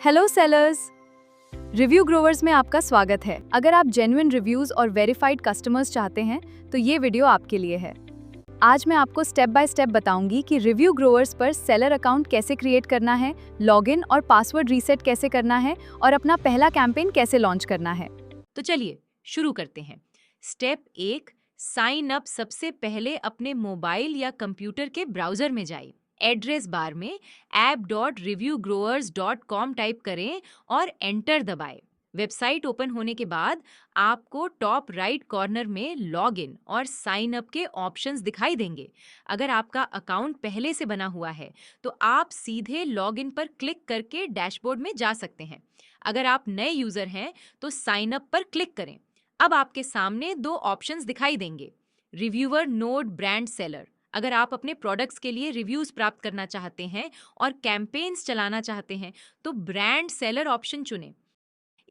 Hello sellers, review growers में आपका स्वागत है। अगर आप जेन्युइन रिव्यूज और वेरीफाइड कस्टमर्स चाहते हैं तो ये वीडियो आपके लिए है। आज मैं आपको स्टेप बाय स्टेप बताऊंगी कि रिव्यू ग्रोवर्स पर सेलर अकाउंट कैसे क्रिएट करना है, लॉगिन और पासवर्ड रीसेट कैसे करना है और अपना पहला कैंपेन कैसे लॉन्च करना है। तो चलिए शुरू करते हैं। Step 1, sign up. सबसे पहले अपने मोबाइल या कंप्यूटर के ब्राउजर में जाइए। एड्रेस बार में app.reviewgrowers.com टाइप करें और एंटर दबाएं। वेबसाइट ओपन होने के बाद आपको टॉप राइट कॉर्नर में लॉग इन और साइन अप के ऑप्शंस दिखाई देंगे। अगर आपका अकाउंट पहले से बना हुआ है तो आप सीधे लॉग इन पर क्लिक करके डैशबोर्ड में जा सकते हैं। अगर आप नए यूजर हैं तो साइन अप पर क्लिक करें। अब आपके सामने दो ऑप्शंस दिखाई देंगे। Reviewer node, brand seller. अगर आप अपने प्रोडक्ट्स के लिए रिव्यूज प्राप्त करना चाहते हैं और कैंपेन्स चलाना चाहते हैं तो ब्रांड सेलर ऑप्शन चुनें।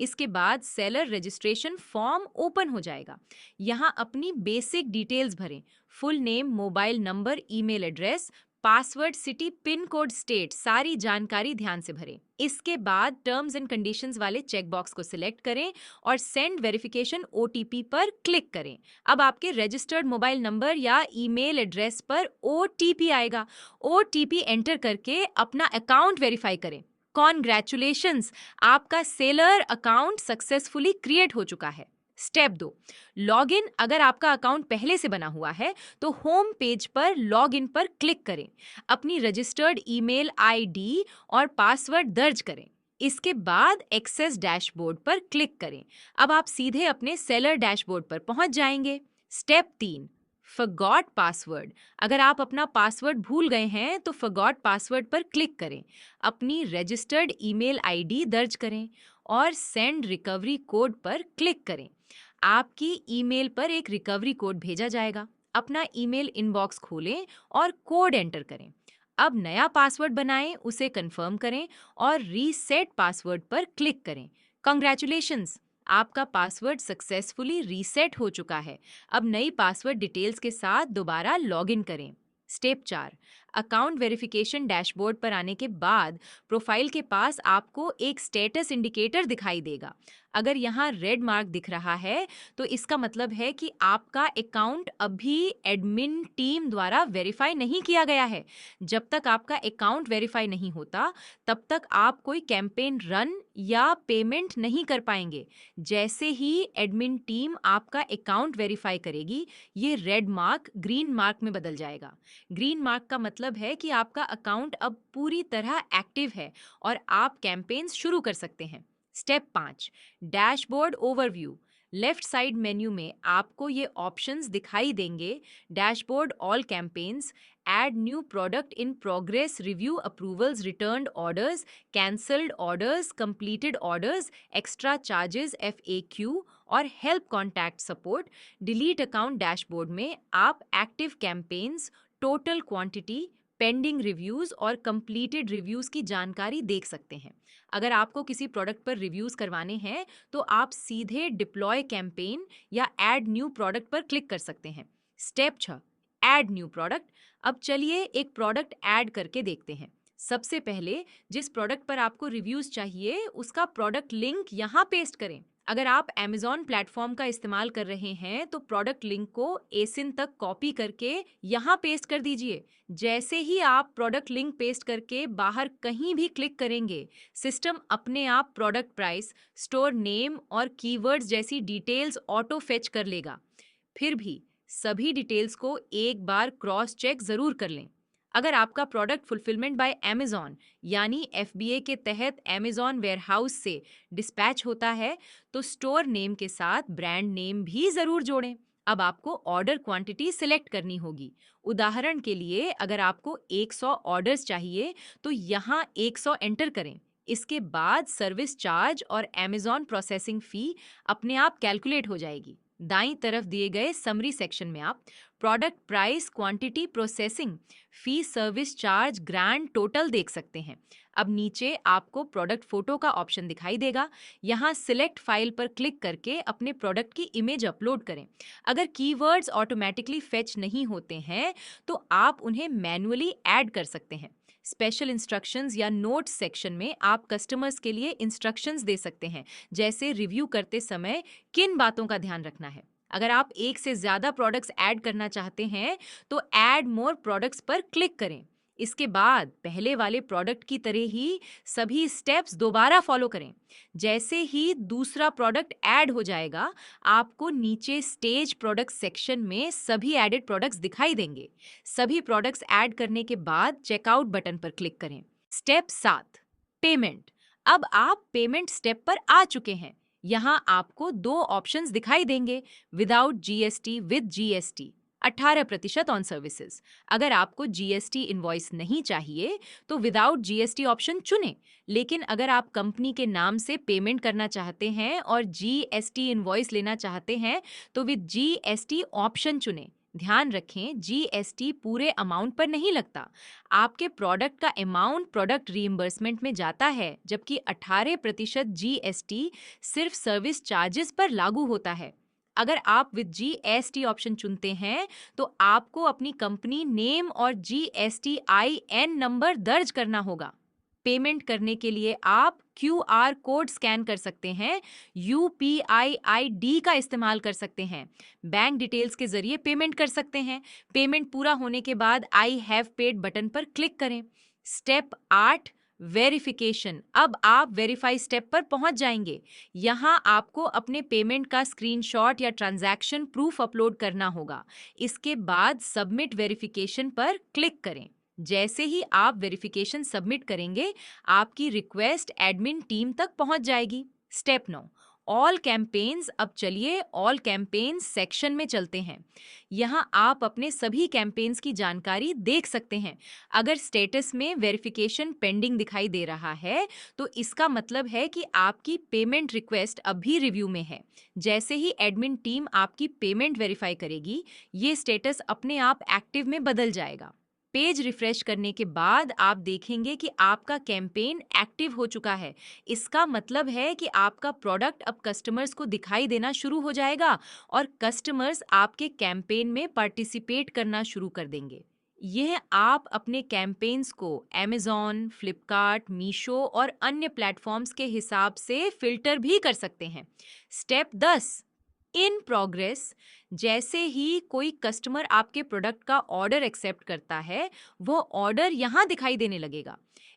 इसके बाद सेलर रजिस्ट्रेशन फॉर्म ओपन हो जाएगा। यहाँ अपनी बेसिक डिटेल्स भरें। Full name, mobile number, email address, password, city, pin code, state, सारी जानकारी ध्यान से भरें। इसके बाद टर्म्स एंड कंडीशंस वाले चेक बॉक्स को सिलेक्ट करें और सेंड वेरिफिकेशन ओटीपी पर क्लिक करें। अब आपके रजिस्टर्ड मोबाइल नंबर या ईमेल एड्रेस पर ओटीपी आएगा। ओटीपी एंटर करके अपना अकाउंट वेरीफाई करें। कॉन्ग्रेचुलेशंस, आपका सेलर अकाउंट सक्सेसफुली क्रिएट हो चुका है। Step 2, login. अगर आपका अकाउंट पहले से बना हुआ है तो होम पेज पर लॉगिन पर क्लिक करें। अपनी रजिस्टर्ड ईमेल आईडी और पासवर्ड दर्ज करें। इसके बाद एक्सेस डैशबोर्ड पर क्लिक करें। अब आप सीधे अपने सेलर डैशबोर्ड पर पहुंच जाएंगे। Step 3, forgot password. अगर आप अपना पासवर्ड भूल गए हैं तो फॉरगॉट पासवर्ड पर क्लिक करें। अपनी रजिस्टर्ड ईमेल आईडी दर्ज करें और सेंड रिकवरी कोड पर क्लिक करें। आपकी ईमेल पर एक रिकवरी कोड भेजा जाएगा। अपना ईमेल इनबॉक्स खोलें और कोड एंटर करें। अब नया पासवर्ड बनाएं, उसे कंफर्म करें और रीसेट पासवर्ड पर क्लिक करें। कांग्रेचुलेशंस, आपका पासवर्ड सक्सेसफुली रीसेट हो चुका है। अब नई पासवर्ड डिटेल्स के साथ दोबारा लॉगिन करें। Step 4, account verification. डैशबोर्ड पर आने के बाद प्रोफाइल के पास आपको एक स्टेटस इंडिकेटर दिखाई देगा। अगर यहाँ रेड मार्क दिख रहा है तो इसका मतलब है कि आपका अकाउंट अभी एडमिन टीम द्वारा वेरीफाई नहीं किया गया है। जब तक आपका अकाउंट वेरीफाई नहीं होता तब तक आप कोई कैंपेन रन या पेमेंट नहीं कर पाएंगे। जैसे ही एडमिन टीम आपका अकाउंट वेरीफाई करेगी, ये रेड मार्क ग्रीन मार्क में बदल जाएगा। ग्रीन मार्क का मतलब है कि आपका अकाउंट अब पूरी तरह एक्टिव है और आप कैंपेन्स शुरू कर सकते हैं। Step 5, dashboard overview. Left side menu में आपको ये ऑप्शंस दिखाई देंगे। Dashboard, all campaigns, add new product in progress, review, approvals, returned orders, cancelled orders, completed orders, extra charges, FAQ और help contact support. Delete account dashboard में आप active campaigns, total quantity, pending reviews और completed reviews की जानकारी देख सकते हैं। अगर आपको किसी प्रोडक्ट पर रिव्यूज करवाने हैं तो आप सीधे डिप्लॉय कैंपेन या ऐड न्यू प्रोडक्ट पर क्लिक कर सकते हैं। Step 6, add new product. अब चलिए एक प्रोडक्ट ऐड करके देखते हैं। सबसे पहले जिस प्रोडक्ट पर आपको रिव्यूज चाहिए उसका प्रोडक्ट लिंक यहाँ पेस्ट करें। अगर आप Amazon प्लेटफॉर्म का इस्तेमाल कर रहे हैं तो प्रोडक्ट लिंक को एसिन तक कॉपी करके यहाँ पेस्ट कर दीजिए। जैसे ही आप प्रोडक्ट लिंक पेस्ट करके बाहर कहीं भी क्लिक करेंगे, सिस्टम अपने आप प्रोडक्ट प्राइस, स्टोर नेम और कीवर्ड्स जैसी डिटेल्स ऑटो फेच कर लेगा। फिर भी सभी डिटेल्स को एक बार क्रॉस चेक जरूर कर लें। अगर आपका प्रोडक्ट फुलफिलमेंट बाय Amazon यानी FBA के तहत Amazon वेयरहाउस से डिस्पैच होता है तो स्टोर नेम के साथ ब्रांड नेम भी जरूर जोड़ें। अब आपको ऑर्डर क्वांटिटी सिलेक्ट करनी होगी। उदाहरण के लिए अगर आपको 100 ऑर्डर्स चाहिए तो यहाँ 100 एंटर करें। इसके बाद सर्विस चार्ज और Amazon प्रोसेसिंग फी अपने आप कैलकुलेट हो जाएगी। दाईं तरफ दिए गए समरी सेक्शन में आप product price, quantity, processing fee, service charge, grand total देख सकते हैं। अब नीचे आपको प्रोडक्ट फोटो का ऑप्शन दिखाई देगा। यहाँ सिलेक्ट फाइल पर क्लिक करके अपने प्रोडक्ट की इमेज अपलोड करें। अगर कीवर्ड्स ऑटोमेटिकली फेच नहीं होते हैं तो आप उन्हें मैन्युअली ऐड कर सकते हैं। स्पेशल इंस्ट्रक्शंस या नोट्स सेक्शन में आप कस्टमर्स के लिए इंस्ट्रक्शंस दे सकते हैं, जैसे रिव्यू करते समय किन बातों का ध्यान रखना है। अगर आप एक से ज़्यादा प्रोडक्ट्स ऐड करना चाहते हैं तो ऐड मोर प्रोडक्ट्स पर क्लिक करें। इसके बाद पहले वाले प्रोडक्ट की तरह ही सभी स्टेप्स दोबारा फॉलो करें। जैसे ही दूसरा प्रोडक्ट ऐड हो जाएगा, आपको नीचे स्टेज प्रोडक्ट सेक्शन में सभी एडेड प्रोडक्ट्स दिखाई देंगे। सभी प्रोडक्ट्स ऐड करने के बाद चेकआउट बटन पर क्लिक करें। Step 7, payment. अब आप पेमेंट स्टेप पर आ चुके हैं। यहाँ आपको 2 ऑप्शंस दिखाई देंगे, without GST, with GST. 18% on services. अगर आपको जीएसटी इनवॉइस नहीं चाहिए तो विदाउट जीएसटी ऑप्शन चुनें, लेकिन अगर आप कंपनी के नाम से पेमेंट करना चाहते हैं और जीएसटी इनवॉइस लेना चाहते हैं तो विद जीएसटी ऑप्शन चुनें। ध्यान रखें, जीएसटी पूरे अमाउंट पर नहीं लगता। आपके प्रोडक्ट का अमाउंट प्रोडक्ट रीइंबर्समेंट में जाता है, जबकि 18% जीएसटी सिर्फ सर्विस चार्जेस पर लागू होता है। अगर आप विद जीएसटी ऑप्शन चुनते हैं तो आपको अपनी कंपनी नेम और GSTIN नंबर दर्ज करना होगा। पेमेंट करने के लिए आप QR कोड स्कैन कर सकते हैं, UPI ID का इस्तेमाल कर सकते हैं, बैंक डिटेल्स के जरिए पेमेंट कर सकते हैं। पेमेंट पूरा होने के बाद आई हैव पेड बटन पर क्लिक करें। Step 8, verification. अब आप वेरीफाई स्टेप पर पहुंच जाएंगे। यहां आपको अपने पेमेंट का स्क्रीनशॉट या ट्रांजैक्शन प्रूफ अपलोड करना होगा। इसके बाद सबमिट वेरिफिकेशन पर क्लिक करें। जैसे ही आप वेरिफिकेशन सबमिट करेंगे, आपकी रिक्वेस्ट एडमिन टीम तक पहुंच जाएगी। Step 9, all campaigns. अब चलिए ऑल कैंपेन्स सेक्शन में चलते हैं। यहाँ आप अपने सभी कैंपेन्स की जानकारी देख सकते हैं। अगर स्टेटस में वेरिफिकेशन पेंडिंग दिखाई दे रहा है तो इसका मतलब है कि आपकी पेमेंट रिक्वेस्ट अभी रिव्यू में है। जैसे ही एडमिन टीम आपकी पेमेंट वेरीफाई करेगी, ये स्टेटस अपने आप एक्टिव में बदल जाएगा। पेज रिफ्रेश करने के बाद आप देखेंगे कि आपका कैंपेन एक्टिव हो चुका है। इसका मतलब है कि आपका प्रोडक्ट अब कस्टमर्स को दिखाई देना शुरू हो जाएगा और कस्टमर्स आपके कैंपेन में पार्टिसिपेट करना शुरू कर देंगे। यह आप अपने कैंपेन्स को Amazon, फ्लिपकार्ट, मीशो और अन्य प्लेटफॉर्म्स के हिसाब से फिल्टर भी कर सकते हैं। Step 10, in progress. जैसे ही कोई कस्टमर आपके प्रोडक्ट का ऑर्डर एक्सेप्ट करता है, वो ऑर्डर यहाँ दिखाई देने लगेगा।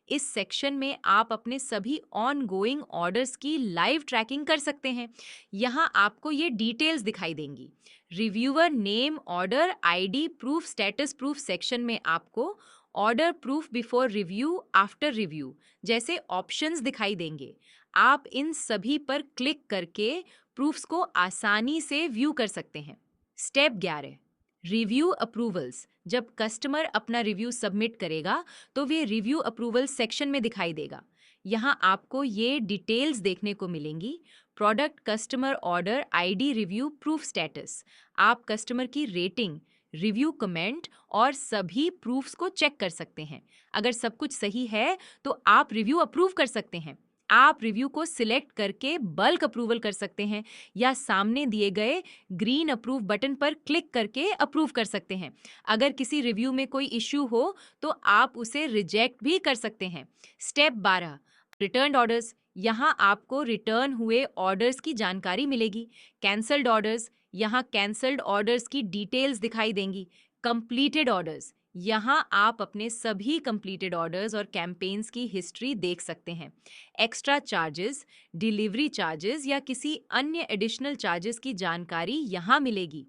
इस सेक्शन में आप अपने सभी ऑनगोइंग ऑर्डर्स की लाइव ट्रैकिंग कर सकते हैं। यहाँ आपको ये डिटेल्स दिखाई देंगी। Reviewer name, order ID, proof, status proof section में आपको order proof before review, after review जैसे ऑप्शंस दिखाई देंगे। आप इन सभी पर क्लिक करके प्रूफ्स को आसानी से व्यू कर सकते हैं। Step 11, review approvals. जब कस्टमर अपना रिव्यू सबमिट करेगा तो वे रिव्यू अप्रूवल सेक्शन में दिखाई देगा। यहाँ आपको ये डिटेल्स देखने को मिलेंगी। Product, customer, order, ID, review, proof, status. आप कस्टमर की रेटिंग, रिव्यू, कमेंट और सभी प्रूफ्स को चेक कर सकते हैं। अगर सब कुछ सही है तो आप रिव्यू अप्रूव कर सकते हैं। आप रिव्यू को सिलेक्ट करके बल्क अप्रूवल कर सकते हैं या सामने दिए गए ग्रीन अप्रूव बटन पर क्लिक करके अप्रूव कर सकते हैं। अगर किसी रिव्यू में कोई इश्यू हो तो आप उसे रिजेक्ट भी कर सकते हैं। Step 12, return orders. यहाँ आपको रिटर्न हुए ऑर्डर्स की जानकारी मिलेगी। कैंसल्ड ऑर्डर्स, यहाँ कैंसल्ड ऑर्डर्स की डिटेल्स दिखाई देंगी। कंप्लीटेड ऑर्डर्स, यहाँ आप अपने सभी कंप्लीटेड ऑर्डर्स और कैंपेन्स की हिस्ट्री देख सकते हैं। एक्स्ट्रा चार्जेस, डिलीवरी चार्जेस या किसी अन्य एडिशनल चार्जेस की जानकारी यहाँ मिलेगी।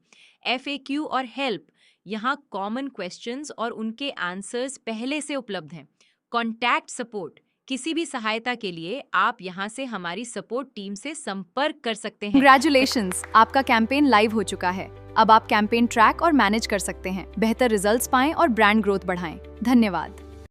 FAQ और हेल्प, यहाँ कॉमन क्वेश्चंस और उनके आंसर्स पहले से उपलब्ध हैं। कॉन्टैक्ट सपोर्ट, किसी भी सहायता के लिए आप यहाँ से हमारी सपोर्ट टीम से संपर्क कर सकते हैं। Congratulations, आपका कैंपेन लाइव हो चुका है। अब आप कैंपेन ट्रैक और मैनेज कर सकते हैं, बेहतर रिजल्ट्स पाएं और ब्रांड ग्रोथ बढ़ाएं। धन्यवाद।